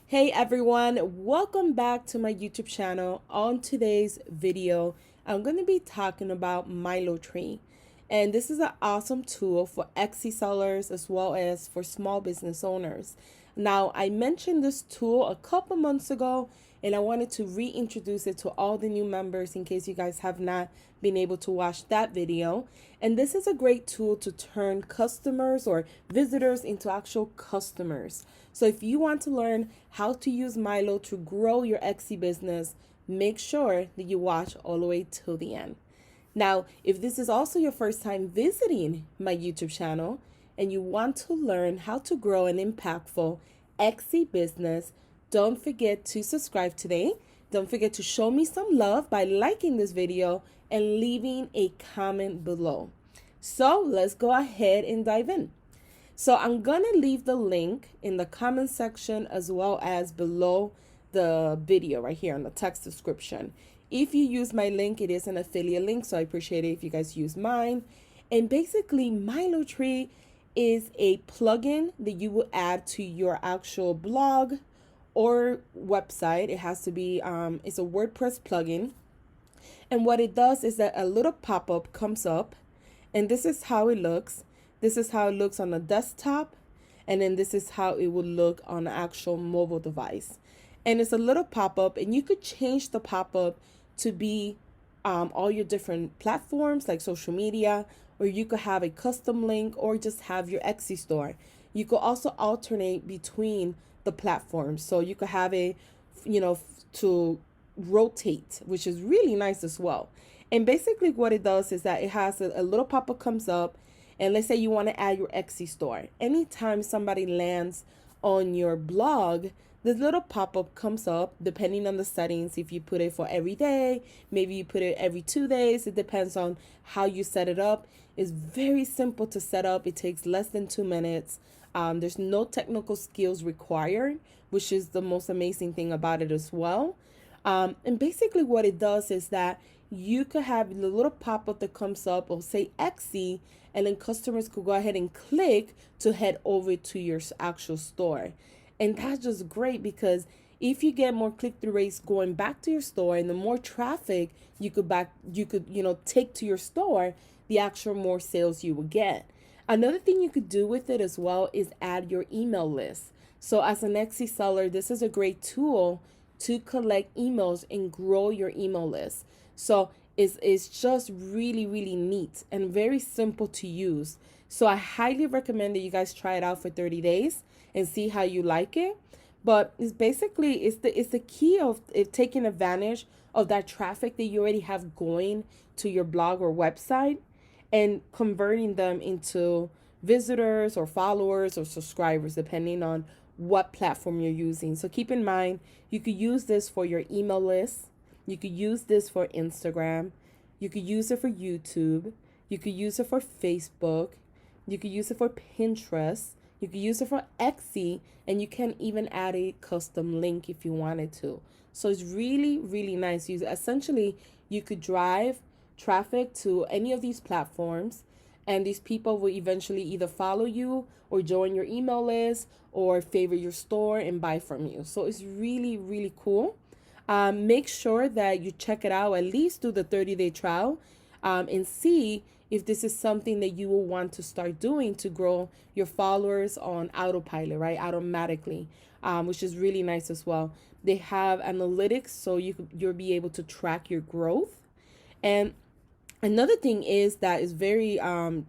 Hey everyone, welcome back to my YouTube channel. On today's video, I'm going to be talking about Milo tree. And this is an awesome tool for Etsy sellers as well as for small business owners. Now, I mentioned this tool a couple months ago and I wanted to reintroduce it to all the new members in case you guys have not been able to watch that video. And this is a great tool to turn customers or visitors into actual customers. So if you want to learn how to use Milo to grow your Etsy business, make sure that you watch all the way till the end. Now, if this is also your first time visiting my YouTube channel and you want to learn how to grow an impactful Etsy business, don't forget to subscribe today. Don't forget to show me some love by liking this video and leaving a comment below. So let's go ahead and dive in. So I'm going to leave the link in the comment section as well as below the video right here in the text description. If you use my link, it is an affiliate link, so I appreciate it if you guys use mine. And basically, Milo Tree is a plugin that you will add to your actual blog or website. It has to be, it's a WordPress plugin. And what it does is that a little pop-up comes up, and this is how it looks. This is how it looks on a desktop, and then this is how it would look on an actual mobile device. And it's a little pop-up, and you could change the pop-up to be all your different platforms like social media, or you could have a custom link or just have your Etsy store. You could also alternate between the platforms. So you could have a, to rotate, which is really nice as well. And basically what it does is that it has a little pop-up comes up, and let's say you want to add your Etsy store. Anytime somebody lands on your blog, this little pop-up comes up depending on the settings. If you put it for every day, maybe you put it every 2 days. It depends on how you set it up. It's very simple to set up. It takes less than 2 minutes. There's no technical skills required, which is the most amazing thing about it as well. And basically what it does is that you could have the little pop-up that comes up or say Etsy, and then customers could go ahead and click to head over to your actual store. And that's just great because if you get more click-through rates going back to your store and the more traffic you could take to your store, the actual more sales you will get. Another thing you could do with it as well is add your email list. So as an Etsy seller, this is a great tool to collect emails and grow your email list. So it's just really, really neat and very simple to use. So I highly recommend that you guys try it out for 30 days and see how you like it. But it's basically, it's the key of it taking advantage of that traffic that you already have going to your blog or website and converting them into visitors or followers or subscribers, depending on what platform you're using. So keep in mind, you could use this for your email list. You could use this for Instagram. You could use it for YouTube. You could use it for Facebook. You could use it for Pinterest. You could use it for Etsy. And you can even add a custom link if you wanted to. So it's really, really nice. Essentially, you could drive traffic to any of these platforms, and these people will eventually either follow you or join your email list or favorite your store and buy from you. So it's really, really cool. Make sure that you check it out, at least do the 30-day trial, and see if this is something that you will want to start doing to grow your followers on autopilot, right? Automatically, which is really nice as well. They have analytics, so you'll be able to track your growth. And another thing is that it's very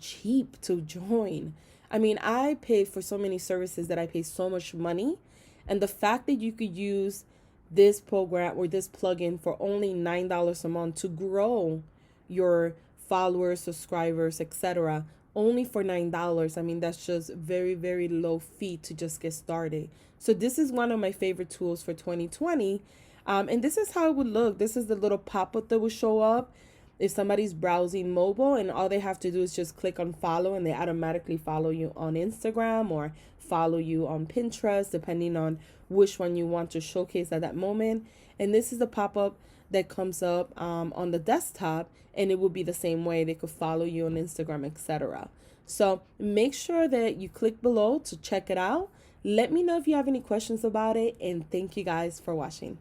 cheap to join. I mean, I pay for so many services that I pay so much money. And the fact that you could use this program or this plugin for only $9 a month to grow your followers, subscribers, etc., only for $9. I mean, that's just very, very low fee to just get started. So this is one of my favorite tools for 2020. And this is how it would look. This is the little pop-up that will show up if somebody's browsing mobile, and all they have to do is just click on follow, and they automatically follow you on Instagram or follow you on Pinterest, depending on which one you want to showcase at that moment. And this is the pop-up that comes up on the desktop, and it will be the same way. They could follow you on Instagram, etc. So make sure that you click below to check it out. Let me know if you have any questions about it, and thank you guys for watching.